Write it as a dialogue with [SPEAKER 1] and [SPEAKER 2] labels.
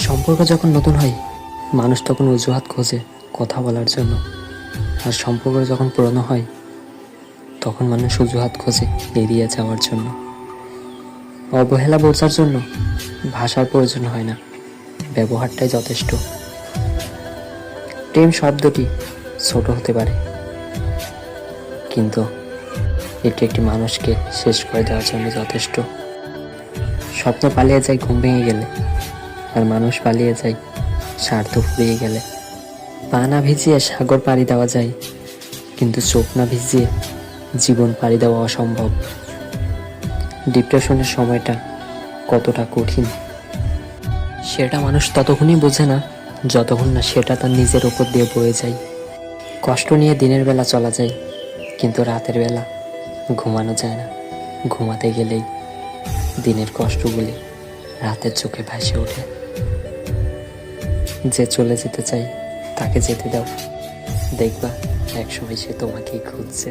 [SPEAKER 1] সম্পর্ক যখন নতুন হয় মানুষ তখন অজুহাত খোঁজে কথা বলার জন্য, আর সম্পর্ক যখন পুরনো হয় তখন মানুষ অজুহাত খোঁজে এড়িয়ে যাওয়ার জন্য। অবহেলা বোঝার জন্য ভাষার প্রয়োজন হয় না, ব্যবহারটাই যথেষ্ট। প্রেম শব্দটি ছোট হতে পারে, কিন্তু এটি একটি মানুষকে শেষ করে দেওয়ার জন্য যথেষ্ট। স্বপ্ন পালিয়ে যায় ঘুম ভেঙে গেলে, আর মানুষ পালিয়ে যায় স্বার্থ ফুরিয়ে গেলে। পা না ভিজিয়ে সাগর পাড়ি দেওয়া যায়, কিন্তু চোখ না ভিজিয়ে জীবন পাড়ি দেওয়া অসম্ভব। ডিপ্রেশনের সময়টা কতটা কঠিন সেটা মানুষ ততক্ষণই বোঝে না যতক্ষণ না সেটা তার নিজের ওপর দিয়ে বয়ে যায়। কষ্ট নিয়ে দিনের বেলা চলা যায়, কিন্তু রাতের বেলা ঘুমানো যায় না। ঘুমাতে গেলেই দিনের কষ্টগুলি রাতের চোখে ভাসে ওঠে। যে চলে যেতে চাই তাকে যেতে দাও, দেখবা একসময় সে তোমাকেই খুঁজছে।